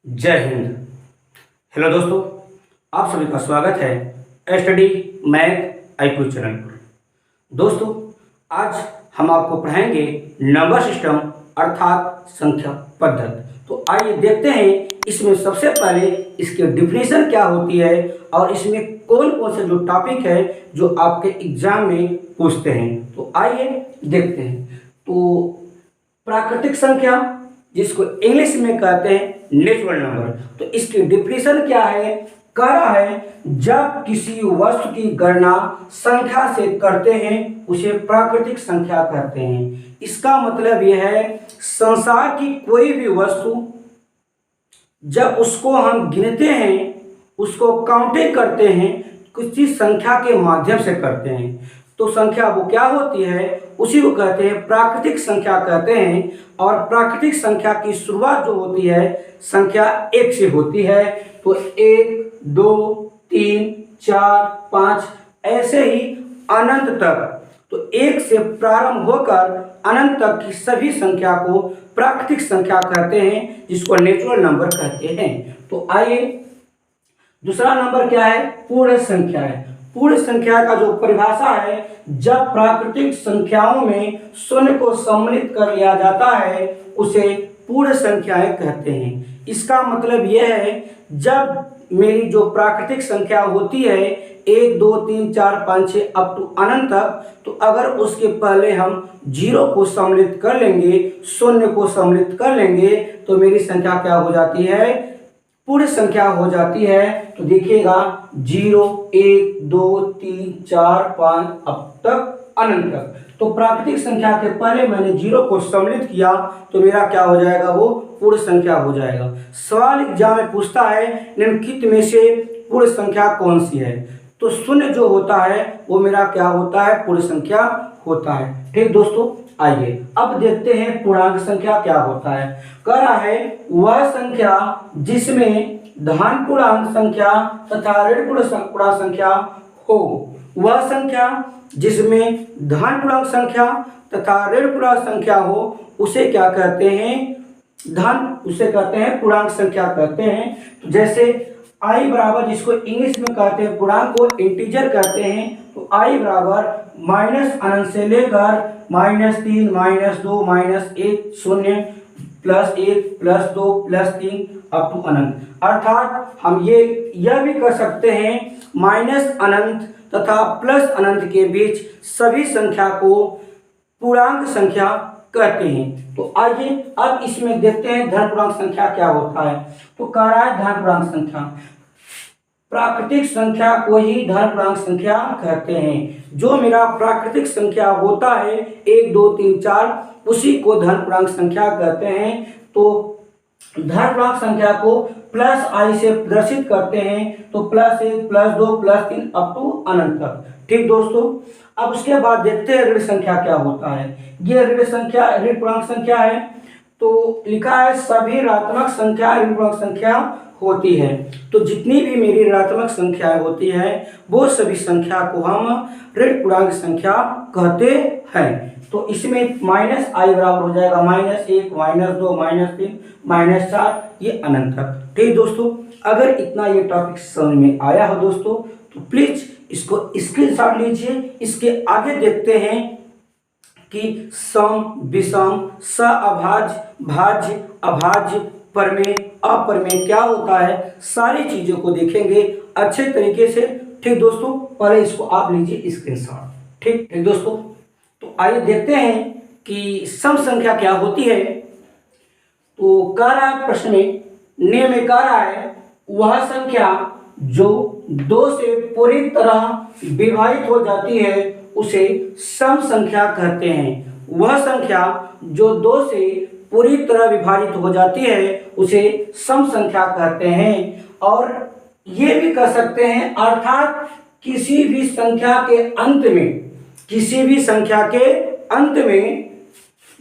जय हिंद। हेलो दोस्तों, आप सभी का स्वागत है स्टडी मैथ आईक्यू चैनल पर। दोस्तों, आज हम आपको पढ़ाएंगे नंबर सिस्टम अर्थात संख्या पद्धति। तो आइए देखते हैं इसमें सबसे पहले इसकी डिफिनेशन क्या होती है और इसमें कौन कौन से जो टॉपिक है जो आपके एग्जाम में पूछते हैं। तो आइए देखते हैं। तो प्राकृतिक संख्या, जिसको इंग्लिश में कहते हैं नेचुरल नंबर, तो इसकी डिफिनेशन क्या है? कह रहा है जब किसी वस्तु की गणना संख्या से करते हैं उसे प्राकृतिक संख्या कहते हैं। इसका मतलब यह है संसार की कोई भी वस्तु जब उसको हम गिनते हैं, उसको काउंटिंग करते हैं, किसी संख्या के माध्यम से करते हैं, तो संख्या वो क्या होती है, उसी को कहते हैं प्राकृतिक संख्या कहते हैं। और प्राकृतिक संख्या की शुरुआत जो होती है संख्या 1 से होती है। तो 1, 2, 3, 4, 5 ऐसे ही अनंत तक। तो 1 से प्रारंभ होकर अनंत तक की सभी संख्या को प्राकृतिक संख्या कहते हैं, जिसको नेचुरल नंबर कहते हैं। तो आइए, दूसरा नंबर क्या है? पूर्ण संख्या है। पूर्ण संख्या का जो परिभाषा है, जब प्राकृतिक संख्याओं में शून्य को सम्मिलित कर लिया जाता है उसे पूर्ण संख्याएं कहते हैं। इसका मतलब यह है जब मेरी जो प्राकृतिक संख्या होती है 1, 2, 3, 4, 5, 6 अप टू अनंत तक, तो अगर उसके पहले हम 0 को सम्मिलित कर लेंगे, शून्य को सम्मिलित कर लेंगे, तो मेरी संख्या क्या हो जाती है? पूर्ण संख्या हो जाती है। तो देखिएगा 0, 1, 2, 3, 4, 5 अब तक अनंत तक। तो प्राकृतिक संख्या के पहले मैंने 0 को सम्मिलित किया तो मेरा क्या हो जाएगा? वो पूर्ण संख्या हो जाएगा। सवाल एग्जाम में पूछता है निम्नलिखित में से पूर्ण संख्या कौन सी है? तो शून्य जो होता है वो मेरा क्या होता है? पूर्ण संख्या होता है। ठीक दोस्तों, आइए अब देखते हैं पूर्णांक संख्या क्या होता है। कह रहा है वह संख्या जिसमें धन पूर्णांक संख्या तथा ऋण पूर्णांक संख्या हो। वह संख्या जिसमें धन पूर्णांक संख्या तथा ऋण पूर्णांक संख्या हो उसे क्या कहते हैं? उसे कहते हैं पूर्णांक संख्या कहते हैं। तो जैसे i बराबर, जिसको इंग्लिश में कहते हैं पूर्णांक को इंटीजर कहते हैं, तो i बराबर माइनस अनंत से लेकर -3, -2, -1, 0, +1, +2, +3 अप टू अनंत। अर्थात हम यह भी कर सकते हैं माइनस अनंत तथा प्लस अनंत के बीच सभी संख्या को पूर्णांक संख्या कहते हैं। तो आइए अब इसमें देखते हैं धन पूर्णांक संख्या क्या होता है। तो कह रहा है धन पूर्णांक संख्या, प्राकृतिक संख्या को ही धन पूर्णांक संख्या कहते हैं। जो मेरा प्राकृतिक संख्या होता है 1, 2, 3, 4 उसी को धन पूर्णांक संख्या कहते हैं। तो धन पूर्णांक संख्या को प्लस i से प्रदर्शित करते हैं, तो +1, +2, +3 अप टू अनंत तक। ठीक दोस्तों, अब उसके बाद देखते हैं ऋण संख्या क्या होता है। ये ऋण पूर्णांक संख्या है। तो लिखा है सभी ऋणात्मक संख्या ऋण पूर्णांक संख्या होती है। तो जितनी भी मेरी ऋणात्मक संख्याएं होती है वो सभी संख्या को हम ऋण पूर्णांक संख्या कहते हैं। तो इसमें -i बराबर हो जाएगा -1, -2, -3, -4 ये अनंत तक। ठीक दोस्तों, अगर इतना ये टॉपिक समझ में आया हो दोस्तों तो प्लीज इसको स्क्रीनशॉट लीजिए। इसके आगे देखते हैं कि सम, विषम, सहअभाज्य, भाज्य, अभाज्य, प्रमेय, अप्रमेय क्या होता है, सारी चीजों को देखेंगे अच्छे तरीके से। ठीक दोस्तों, पहले इसको आप लीजिए स्क्रीनशॉट। ठीक दोस्तों, तो आइए देखते हैं कि सम संख्या क्या होती है। तो कह रहा है प्रश्न में, नियम में कह रहा है वह संख्या जो 2 से पूरी तरह विभाजित हो जाती है उसे सम संख्या कहते हैं। वह संख्या जो 2 से पूरी तरह विभाजित हो जाती है उसे सम संख्या कहते हैं। और ये भी कह सकते हैं अर्थात किसी भी संख्या के अंत में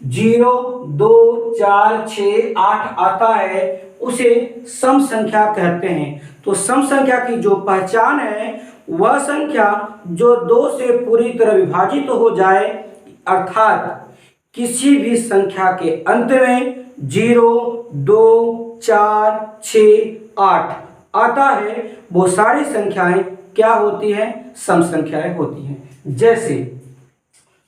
0, 2, 4, 6, 8 आता है उसे सम संख्या कहते हैं। तो सम संख्या की जो पहचान है वह संख्या जो 2 से पूरी तरह विभाजित हो जाए, अर्थात किसी भी संख्या के अंत में 0, 2, 4, 6, 8 आता है, वो सारी संख्याएं क्या होती हैं? सम संख्याएं होती हैं। जैसे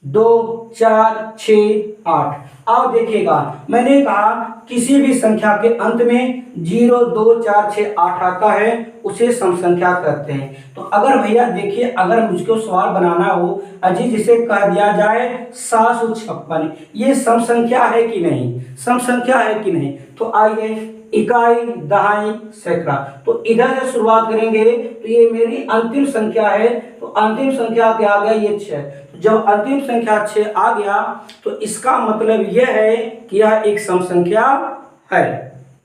2, 4, 6, 8। अब देखिएगा, मैंने कहा किसी भी संख्या के अंत में 0, 2, 4, 6, 8 आता है, उसे सम संख्या कहते हैं। तो अगर भैया देखिए, अगर मुझको सवाल बनाना हो अजी जिसे कह दिया जाए 756, ये सम संख्या है कि नहीं? सम संख्या है कि नहीं? तो आइए, इकाई, दहाई, सैकड़ा, तो इधर से शुरुआत करेंगे। तो ये मेरी अंतिम संख्या है, तो अंतिम संख्या क्या आ गया? ये 6। जब अंतिम संख्या 6 आ गया तो इसका मतलब यह है कि यह एक सम संख्या है।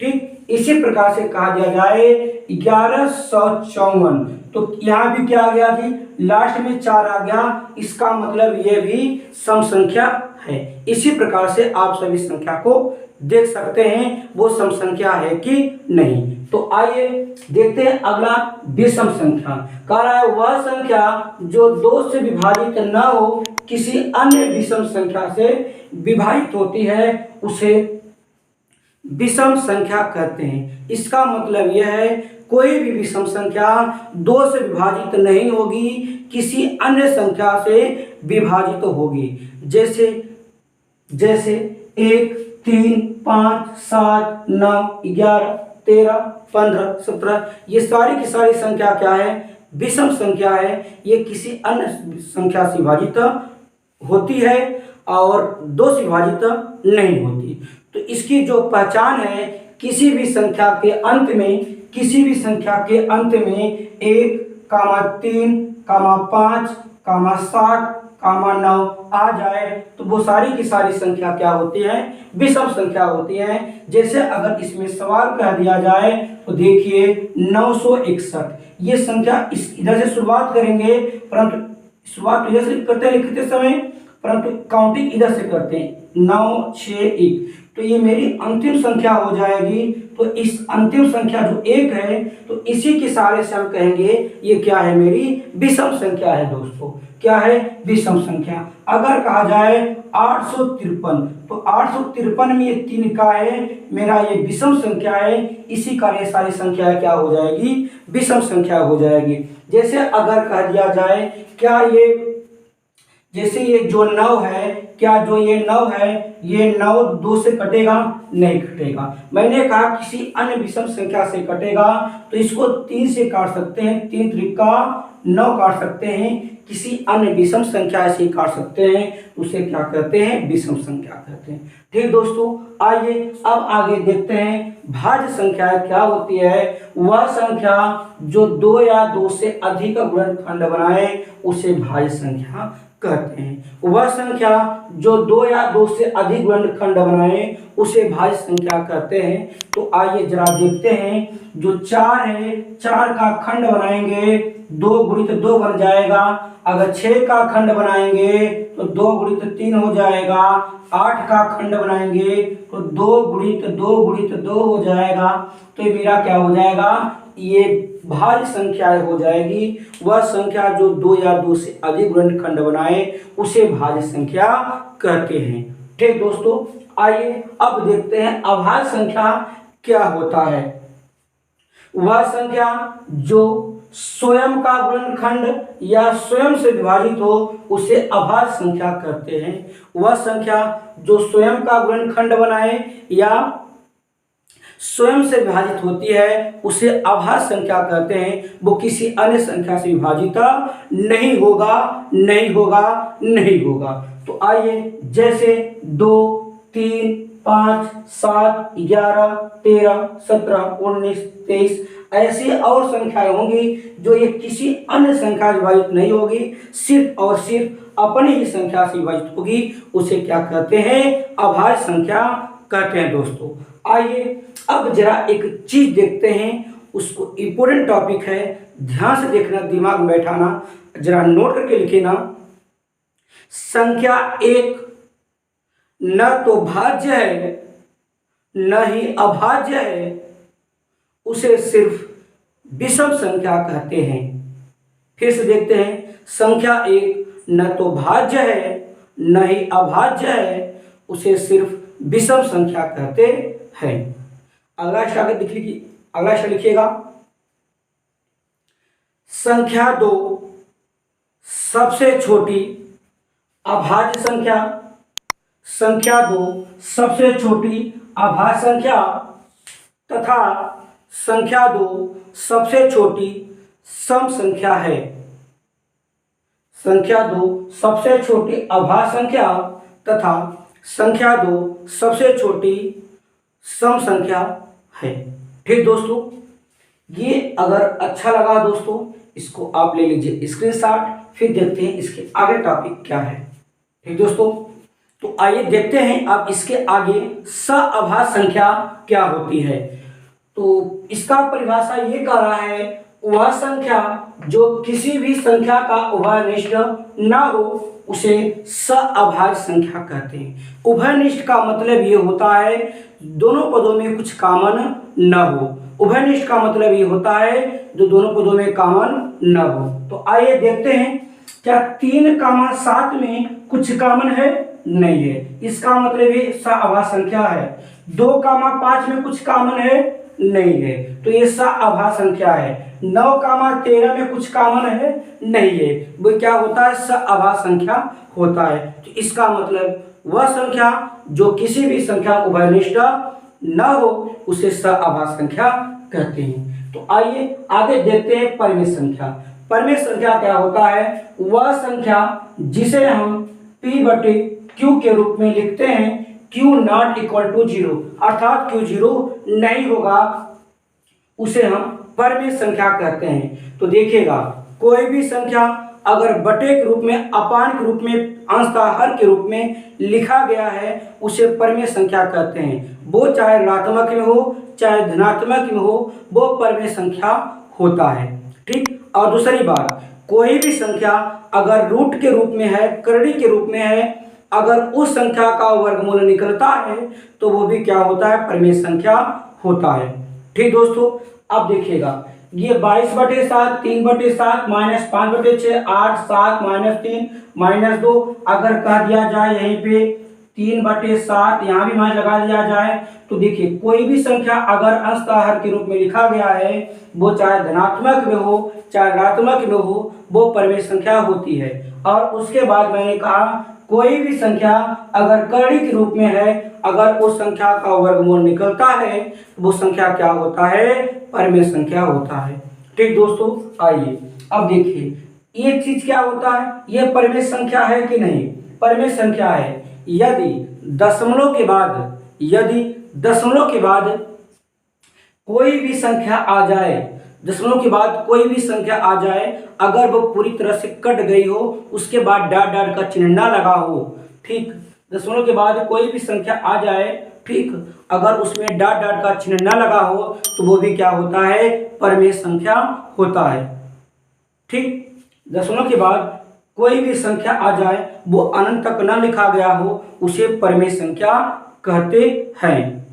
ठीक इसी प्रकार से कहा दिया जाए 1154, तो यहाँ भी क्या आ गया जी? लास्ट में 4 आ गया, इसका मतलब यह भी सम संख्या है। इसी प्रकार से आप सभी संख्या को देख सकते हैं वो सम संख्या है कि नहीं। तो आइए देखते हैं अगला, विषम संख्या। कह रहा है वह संख्या जो 2 से विभाजित न हो, किसी अन्य विषम संख्या से विभाजित होती है, उसे विषम संख्या कहते हैं। इसका मतलब यह है कोई भी विषम संख्या 2 से विभाजित नहीं होगी, किसी अन्य संख्या से विभाजित होगी। जैसे 1, 3, 5, 7, 9, 11, 13, 15, 17, ये सारी की सारी संख्या क्या है? विषम संख्या है। ये किसी अन्य संख्या से विभाजित होती है और 2 से विभाजित नहीं होती। तो इसकी जो पहचान है, किसी भी संख्या के अंत में 1, 3, 5, 7, 9 आ जाए तो वो सारी की सारी संख्या क्या होती है? विषम संख्या होती है। जैसे अगर इसमें सवाल कह दिया जाए तो देखिए 961, ये संख्या इस इधर से शुरुआत करेंगे, परंतु शुरुआत इधर से करते हैं लिखते समय, परंतु काउंटिंग इधर से करते हैं 9, 6, 1। तो ये मेरी अंतिम संख्या हो जाएगी। तो इस अंतिम संख्या जो 1 है, तो इसी के सारे से हम कहेंगे ये क्या है? मेरी विषम संख्या है दोस्तों। क्या है? विषम संख्या। अगर कहा जाए 853, तो 853 में ये 3 का है, मेरा ये विषम संख्या है। इसी का ये सारी संख्या क्या हो जाएगी? विषम संख्या हो जाएगी। जैसे अगर कह दिया जाए क्या ये, जैसे ये जो 9 है, क्या जो ये 9 है, ये 9 2 से कटेगा? नहीं कटेगा। मैंने कहा किसी अन्य विषम संख्या से कटेगा, तो इसको 3 से काट सकते हैं, 3 त्रिका 9 काट सकते हैं। किसी अन्य विषम संख्या से काट सकते हैं, उसे क्या कहते हैं? विषम संख्या कहते हैं। ठीक दोस्तों, आइए अब आगे देखते हैं भाज्य संख्या क्या होती है। वह संख्या जो 2 या 2 से अधिक गुणनखंड बनाए, उसे भाज्य संख्या कहते हैं। वह संख्या जो 2 या 2 से अधिक गुणनखंड बनाए, उसे भाज्य संख्या कहते हैं। तो आइए जरा देखते हैं, जो 4 है, 4 का खंड बनाएंगे, 2 गुणित 2 बन जाएगा। अगर 6 का खंड बनाएंगे तो 2 गुणित 3 हो जाएगा। 8 का खंड बनाएंगे तो 2 गुणित 2 गुणित 2 हो जाएगा। तो ये मेरा क्या हो जाएगा? ये भाज्य संख्या हो जाएगी। वह संख्या जो 2 या 2 से अधिक गुणनखंड बनाए, उसे भाज्य संख्या कहते हैं। ठीक दोस्तों, आइए अब देखते हैं अभाज्य संख्या क्या होता है। वह संख्या जो स्वयं का गुणनखंड या स्वयं से विभाजित हो, उसे अभाज्य संख्या कहते हैं। वह संख्या जो स्वयं का गुणनखंड बनाए या स्वयं से विभाजित होती है, उसे अभाज्य संख्या कहते हैं। वो किसी अन्य संख्या से विभाजित नहीं होगा, नहीं होगा, नहीं होगा। तो आइए, जैसे 2, 3, 5, 7, 11, 13, 17, 19, 23 ऐसी और संख्याएं होंगी जो ये किसी अन्य संख्या से विभाजित नहीं होगी, सिर्फ और सिर्फ अपनी ही संख्या से विभाजित होगी, उसे क्या कहते हैं? अभाज्य संख्या कहते हैं। दोस्तों आइए अब जरा एक चीज देखते हैं, उसको इम्पोर्टेंट टॉपिक है, ध्यान से देखना, दिमाग में बैठाना, जरा नोट करके लिखे ना। संख्या 1 न तो भाज्य है न ही अभाज्य है, उसे सिर्फ विषम संख्या कहते हैं। फिर से देखते हैं, संख्या 1 न तो भाज्य है न ही अभाज्य है, उसे सिर्फ विषम संख्या कहते हैं। अगला स्टेप लिखिए, अगला स्टेप लिखिएगा, संख्या 2 सबसे छोटी अभाज्य संख्या, संख्या 2 सबसे छोटी अभाज्य संख्या तथा संख्या 2 सबसे छोटी सम संख्या है। संख्या 2 सबसे छोटी अभाज्य संख्या तथा संख्या 2 सबसे छोटी सम संख्या है। ठीक दोस्तों, ये अगर अच्छा लगा दोस्तों इसको आप ले लीजिए स्क्रीनशॉट, फिर देखते हैं इसके आगे टॉपिक क्या है। ठीक दोस्तों, तो आइए देखते हैं अब इसके आगे सअभाज्य संख्या क्या होती है। तो इसका परिभाषा ये कह रहा है, वह संख्या जो किसी भी संख्या का उभयनिष्ठ ना हो उसे सअभाज्य संख्या कहते हैं। उभयनिष्ठ का मतलब ये होता है दोनों पदों में कुछ कॉमन न हो। उभयनिष्ठ का मतलब ये होता है जो दोनों पदों में कॉमन न हो। तो आइए देखते हैं, क्या 3,7 में कुछ कॉमन है? नहीं है, इसका मतलब ये सअभाज्य संख्या है। 2,5 में कुछ कॉमन है? नहीं है, तो ये सअभाज्य संख्या है। 9,13 में कुछ कॉमन है? नहीं है, वो क्या होता है? सअभाज्य संख्या होता है। तो इसका मतलब वह संख्या जो किसी भी संख्या उभयनिष्ठ न हो उसे सअभाज्य संख्या कहते हैं। तो आइए आगे देखते हैं परिमेय संख्या। परिमेय संख्या क्या होता है? वह संख्या जिसे हम P/Q के रूप में लिखते हैं, Q नॉट इक्वल टू 0, अर्थात Q 0 नहीं होगा, उसे हम परिमेय संख्या कहते हैं। तो देखिएगा, कोई भी संख्या अगर बटे के रूप में, अपान के रूप में, अंशतः हर के रूप में लिखा गया है उसे परिमेय संख्या कहते हैं। वो चाहे ऋणात्मक में हो चाहे धनात्मक में हो, वो परिमेय संख्या होता है। ठीक, और दूसरी बात, कोई भी संख्या अगर रूट के रूप में है, करड़ी के रूप में है, अगर उस संख्या का वर्गमूल निकलता है तो वो भी क्या होता है? परिमेय संख्या होता है। ठीक दोस्तों, अब देखिएगा, ये 22/7, 3/7, -5/6, 8, 7, -3, -2 अगर कह दिया जाए यहीं पे 3/7, यहाँ भी मान लगा दिया जाए, तो देखिए कोई भी संख्या अगर अंशतः हर के रूप में लिखा गया है, वो चाहे धनात्मक में हो चाहे ऋणात्मक में हो, वो परिमेय संख्या होती है। और उसके बाद मैंने कहा कोई भी संख्या अगर करड़ी के रूप में है, अगर उस संख्या का वर्गमूल निकलता है वो संख्या क्या होता है? परिमेय संख्या होता है। ठीक दोस्तों, आइए अब देखिए एक चीज क्या होता है, ये परिमेय संख्या है कि नहीं? परिमेय संख्या है। यदि दशमलव के बाद कोई भी संख्या आ जाए, दशमलव के बाद कोई भी संख्या आ जाए, अगर वो पूरी तरह से कट गई हो, उसके बाद डॉट डॉट का चिन्ह ना लगा हो, ठीक, दशमलव के बाद कोई भी संख्या आ जाए, ठीक, अगर उसमें डॉट डॉट का चिन्ह ना लगा हो तो वो भी क्या होता है? परिमेय संख्या होता है। ठीक, दशमलव के बाद कोई भी संख्या आ जाए, वो अनंत तक न लिखा गया हो, उसे परिमेय संख्या कहते हैं।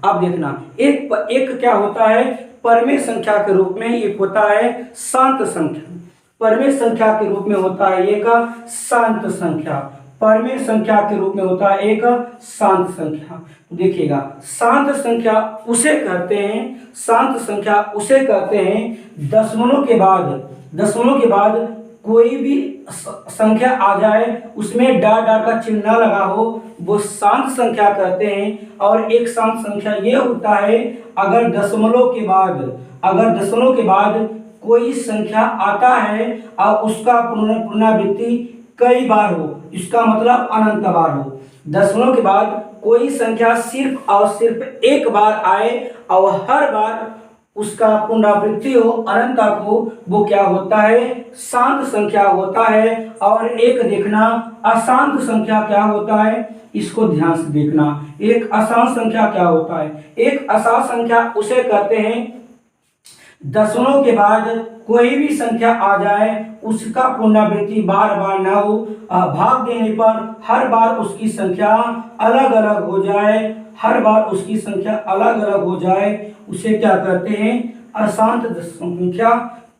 अब देखना, एक क्या होता है परिमेय संख्या के रूप में? एक होता है शांत संख्या। परिमेय संख्या के रूप में होता है एक शांत संख्या। परिमेय संख्या के रूप में होता है एक शांत संख्या। देखिएगा, शांत संख्या उसे कहते हैं दशमलव के बाद कोई भी संख्या आ जाए, उसमें डॉट डॉट का चिन्ह न लगा हो, वो शांत संख्या कहते हैं। और एक शांत संख्या ये होता है अगर दशमलव के बाद कोई संख्या आता है और उसका पुनरावृत्ति कई बार हो, इसका मतलब अनंत बार हो। दशमलव के बाद कोई संख्या सिर्फ और सिर्फ एक बार आए और हर बार उसका पुनरावृत्ति हो, अनंत तक हो, वो क्या होता है? शांत संख्या होता है। और एक देखना, अशांत संख्या क्या होता है, इसको ध्यान से देखना। एक अशांत संख्या क्या होता है? एक अशांत संख्या उसे कहते हैं दशमलव के बाद कोई भी संख्या आ जाए, उसका पुनरावृत्ति बार बार ना हो, भाग देने पर हर बार उसकी संख्या अलग अलग हो जाए, उसे क्या कहते हैं? अशांत संख्या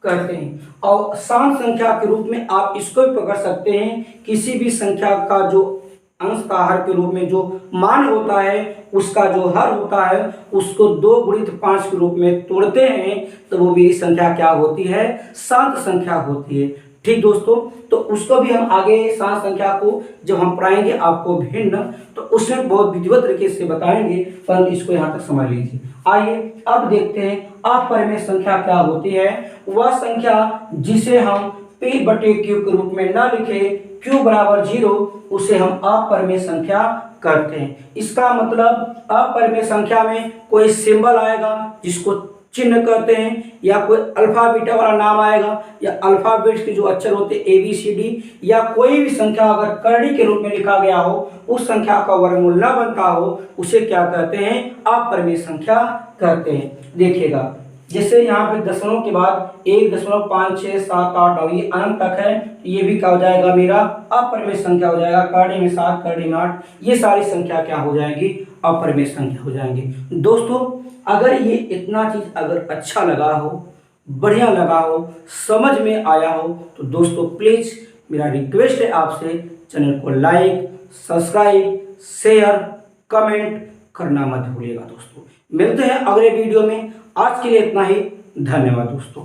कहते हैं। और शांत संख्या के रूप में आप इसको भी पकड़ सकते हैं, किसी भी संख्या का जो अंश का हर के रूप में जो मान होता है उसका जो हर होता है उसको 2 गुणित 5 के रूप में तोड़ते हैं तो वो मेरी संख्या क्या होती है, शांत संख्या होती है। ठीक दोस्तों, तो उसको भी हम आगे शांत संख्या को जब हम पढ़ाएंगे आपको भिन्न, तो उसमें बहुत विधिवत तरीके से बताएंगे, परंतु इसको यहाँ तक समझ लीजिए। आइए अब देखते हैं अपरिमेय संख्या क्या होती है। वह संख्या जिसे हम p बटे q के रूप में न लिखे, q बराबर 0, उसे हम अपरिमेय संख्या करते हैं। इसका मतलब अपरिमेय संख्या में कोई सिंबल आएगा जिसको चिन्ह कहते हैं, या कोई अल्फा बीटा वाला नाम आएगा, या अल्फाबेट्स के जो अक्षर होते हैं ABCD, या कोई भी संख्या अगर करड़ी के रूप में लिखा गया हो, उस संख्या का वर्गमूल न बनता हो, उसे क्या कहते हैं, अपरिमेय संख्या कहते हैं। देखिएगा जैसे यहाँ पे दशमलव के बाद 1.5678 और ये अनंत तक है, ये भी क्या हो जाएगा, मेरा अपरिमेय संख्या हो जाएगा। करड़ी में 7, करड़ी में 8, ये सारी संख्या क्या हो जाएगी, अपरिमेय संख्या हो जाएंगे। दोस्तों अगर ये इतना चीज अगर अच्छा लगा हो, बढ़िया लगा हो, समझ में आया हो, तो दोस्तों प्लीज मेरा रिक्वेस्ट है आपसे, चैनल को लाइक, सब्सक्राइब, शेयर, कमेंट करना मत भूलिएगा। दोस्तों मिलते हैं अगले वीडियो में। आज के लिए इतना ही। धन्यवाद दोस्तों।